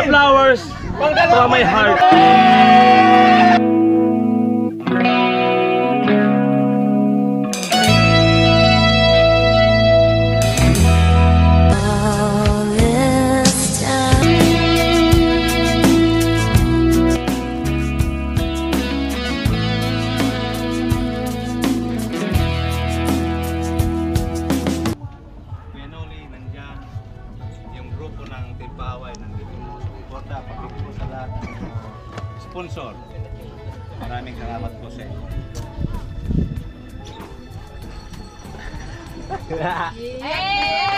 flowers from my heart. Sponsor. Maraming salamat po sa inyo. Ilang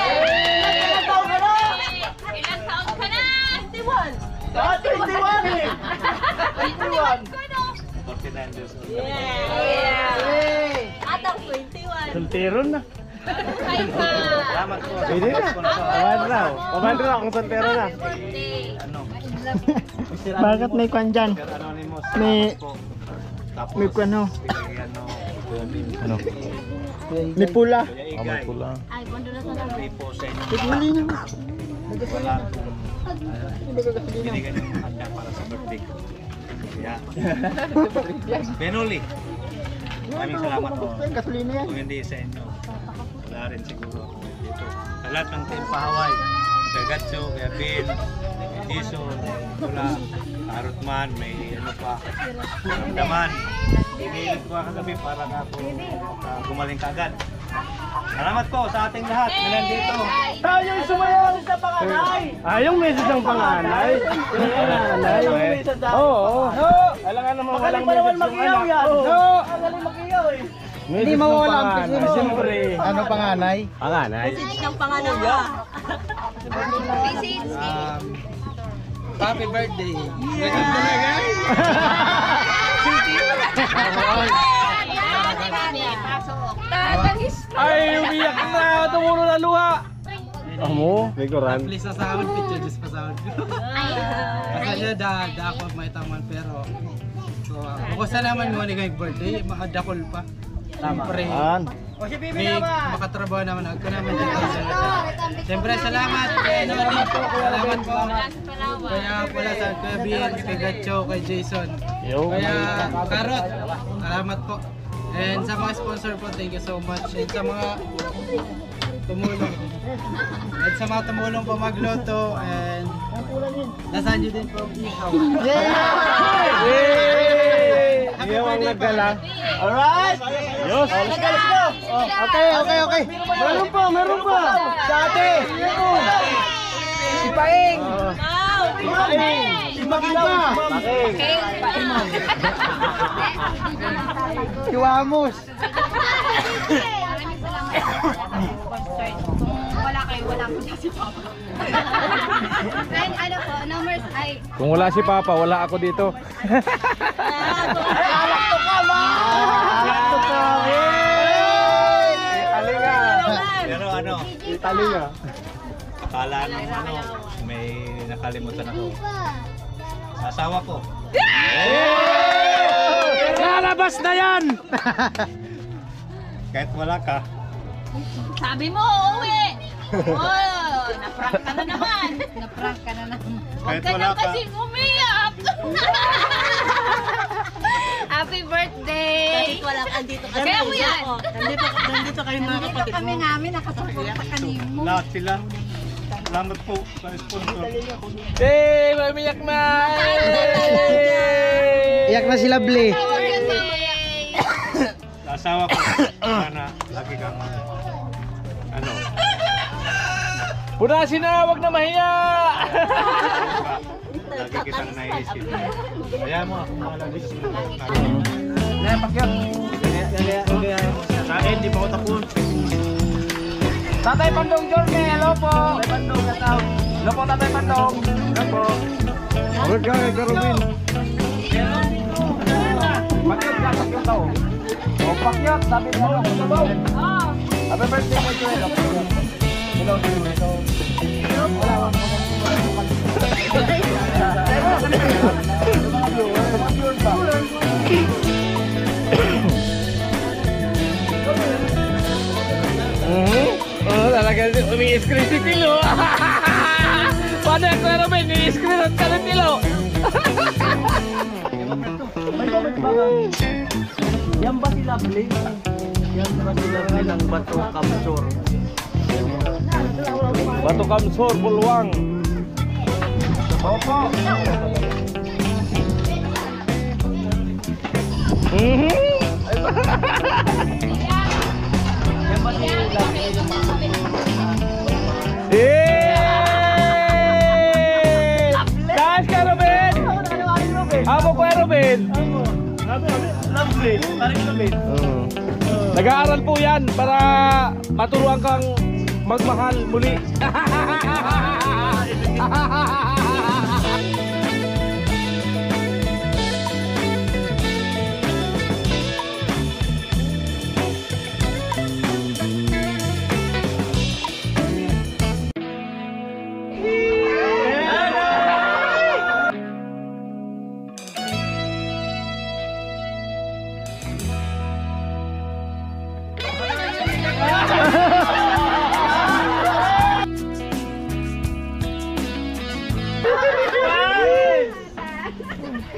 taon ka na? Ilang taon ka na? 21! 21 eh! 21! 49 years old. Atang 21! Soltero na. Salamat po. Pwede na. Pabando na kung soltero na. Ano? Bakit may kwan dyan? Sir Anonymous. May- salamat po. Tapos, may ano? Ano? May pula. Kuya Igay. Pula. Ay, bondo na sa Pray po sa inyo. Tignan na. Wala akong binigyan yung handa para sa birthday ko. Yeah. Benoli. Maraming salamat po. Gasolina yan. Kung hindi sa inyo, wala rin siguro ako dito. Sa lahat ng Team Pahaway, kay Gatso, kay Bill, kay Jason, Tula, Arutman, may ano pa, Ramdaman. Inilit ko kagabi para na ako gumaling kagad. Salamat po sa ating lahat na nandito. Tayo'y sumayaw sa panganay! Yung message ng panganay. Oo. Alangan naman walang message yung anak. Magaling makiyaw eh. Hindi mawala ang pagkakas. Siyempre. Ano panganay? Panganay. ng pangalawa. Happy birthday! Ay, umiyak na. Tumuro na luha. Amo, likuran. Please sa sahod picture just pa sahod ko. Kasi da ako may taman pero so ako sa naman mo ni birthday makadakol pa. Siyempre. May makatrabaho naman ako naman dito. Siyempre salamat kay Noli po. Salamat po. Kaya pala sa Kuya Bien, kay Gatcho, kay Jason. Kaya Karot, salamat po. And sa mga sponsor po, thank you so much. And sa mga tumulong. At sa mga tumulong po magluto. And nasaan nyo din po ang ihaw. Yay! Iyo ang nagdala. Alright! Yos! Okay. Meron pa! Sa ate! Si Paing! Si Magilaw! Si Wamos! Maraming salamat po. Wala kayo, wala po si Papa. And ano po, numbers ay... Kung wala si Papa, wala ako dito. Alakto ka ba? Alakto ka! Talinga. Pero ano, Talinga. akala nung ano, may nakalimutan ako. Asawa ko. Lalabas na yan! Kahit wala ka, Sabi mo, uwi! Oh, na-prank ka na naman. Na-prank ka na naman. Huwag Kahit ka wala na ka. kasing umiyak. Happy birthday! Kahit wala ka, andito ka. Kaya mo yan. Nandito kayo mga kapatid mo. Kami namin, nakasuporta ka mo. lahat sila. Salamat po sa sponsor. Hey, mamiyak na! Iyak na sila, Ble. Sa asawa ko, sana lagi kang ano, Punasin na, wag na mahiya! lagi kitang naisip. Kaya mo ako mga lagi sa Dali, pakyat. sa akin, di pa ako tapos. Tatay Pandong Jorge, hello po. Tatay Pandong, hello po, Tatay Pandong. Hello po. Huwag ka, Karubin. Pakyat daw. O, pakyat, sabi niya daw. Happy birthday mo, Joel. Hello, hello. Oh, talaga umi-screen si Tilo. Paano yung Kuya Robin? Ruben, ni-screenshot ka ng tilo. Yan ba si Lovely? Yan ba si Lovely ng Bato Kamsor? Bato Kamsor, Bulwang. Opo. Yan ba si Lovely? Taas ka, Ruben! Amo ko, Ruben! Lovely. Parang Lovely. Nag-aaral po yan para maturuan kang magmahal muli.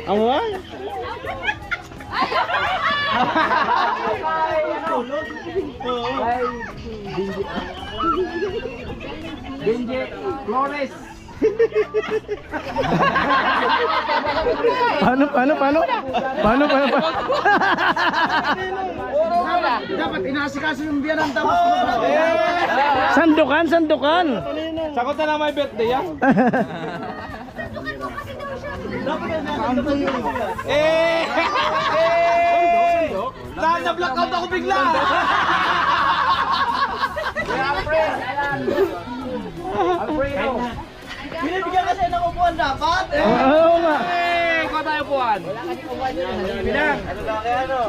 Amo? Benji Flores. Paano? Dapat inasikaso yung biyanan tapos Sandukan. Sakot na may birthday yan. Na-blackout ako bigla. Alfredo. Binibigyan kasi ng upuan dapat. Oo nga. Ikaw tayo puan. Pinang. Ano?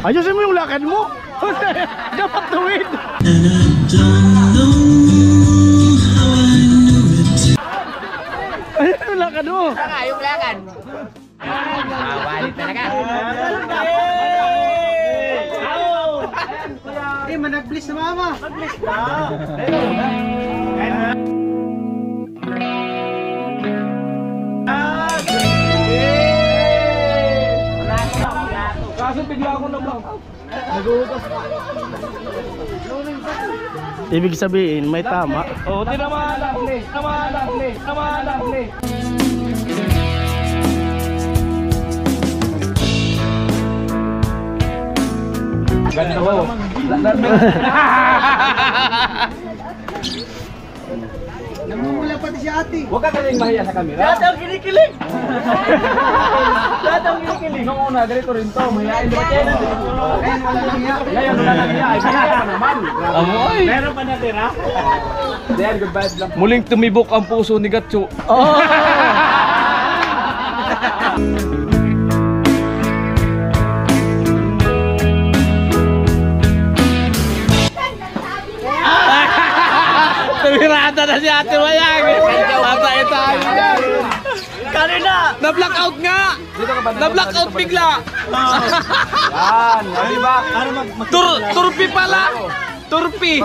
Ayusin mo yung lakad mo. Dapat tuwid. Ayun yung lakad mo. Yung lakad. Balik talaga. Manag-bliss na mama. Mag-bliss na. Kaso bigla ako na-blackout. Ibig sabihin, may tama. Oh, tinamaan. Ganda mo. Namumula pati si ate. Huwag ka galing mahiya sa camera. Lahat ang kinikilig. Nung una, ganito rin to. Mahihain ba kayo? Ngayon wala nang hiya. Ngayon wala nang hiya. Ay, kaya pa naman. Amoy. Meron pa natira? Then, goodbye lang. Muling tumibok ang puso ni Gatcho. Tumirada na si Ate Mayang. Patay tayo yan. Kanina! Na-blackout nga! Na-blackout bigla! Yan, di ba? Turpi pala! Turpi!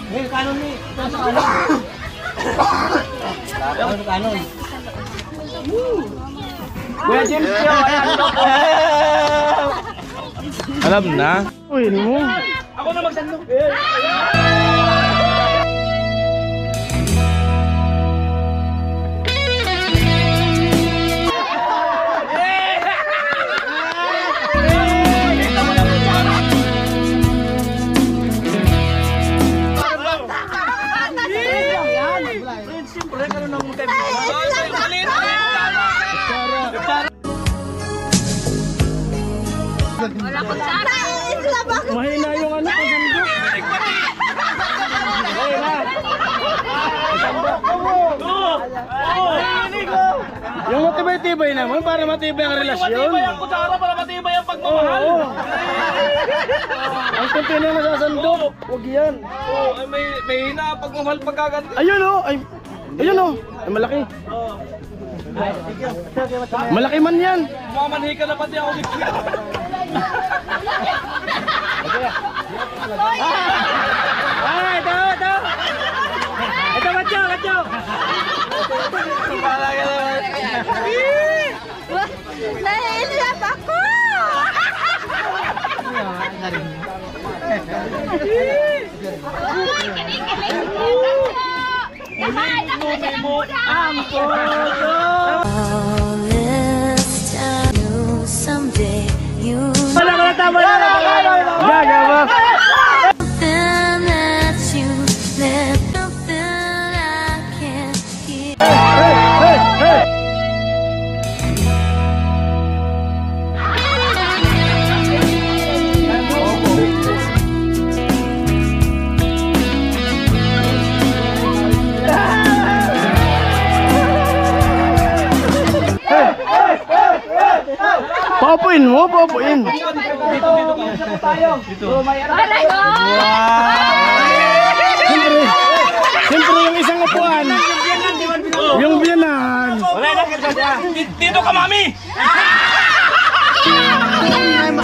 Hey, kanon ni. Sa kanon. Kuya James yo, alam na. Uy, ano mo? Ako na magsandok. Siyempre, kanon ng mga Wala ko tsara. Mahina yung ano, pagandok. Yung matibay-tibay naman, para matibay ang relasyon. Matibay ang kutsara para matibay ang pagmamahal. Oo. Ang kunti na nasasandok. Huwag yan. Oh, ay may hina ang pagmamahal pagkaganti. Ayun o. Ayun o. Ay, malaki. Malaki man yan. Mamanhi ka na pati ako bigla. Ay, ito. Nahihilap ako! Tama na! Gagawa! Paupuin mo, paupuin. Siyempre yung isang upuan. Yung biyanan. Dito ka, mami!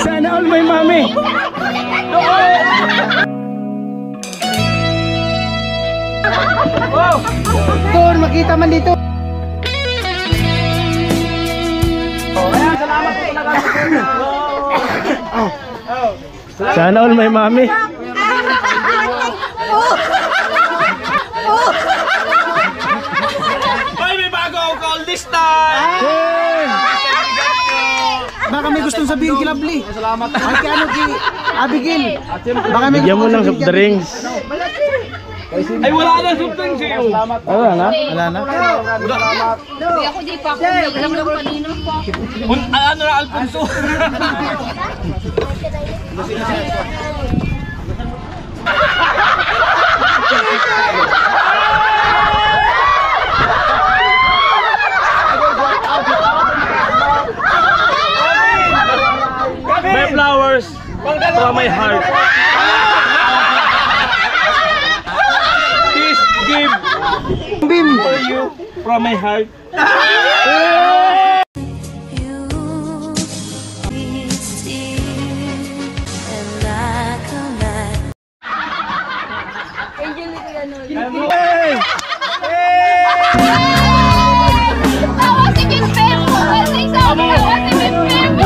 Sana all may mami. Tur, makita man dito. Sana all may mami. Hoy, may bago ako call this time! Baka may gustong sabihin kay Lovely. Salamat. Ay, kay ano, kay Abigail. Baka may Bigyan mo ng soft drinks. Ay, wala na something sa'yo. Wala na? Wala na? Hindi ako di pa ako. Nainom kanina pa. Ano na, Alfonso? May flowers from my heart. Please give for you from my heart. Tawa si Big Pembo! Kasi sabi tawa si Big Pembo!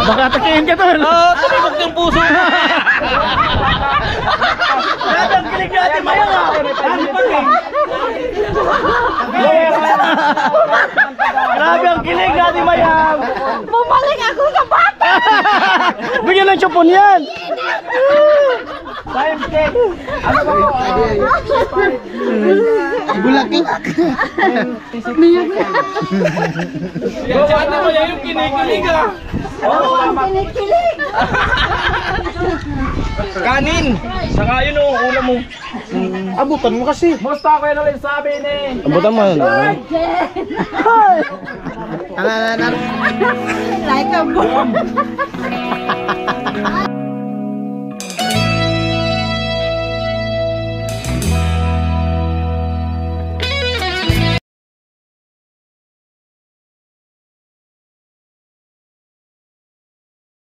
Baka atakihin ka, Tol. Tumibok yung puso. Grabe ang kilig natin, Mayang. Grabe ang kilig natin, Mayang. Bumalik ako sa bata! Bigyan ng chupon yan. Bulaki. Ano mo yan yung kinikilig, ha? Kanin! Saka yun o, ulam mo. Abutan mo kasi. Musta ko yun ulit sabi ni? Abutan mo. Ano. Like a bomb!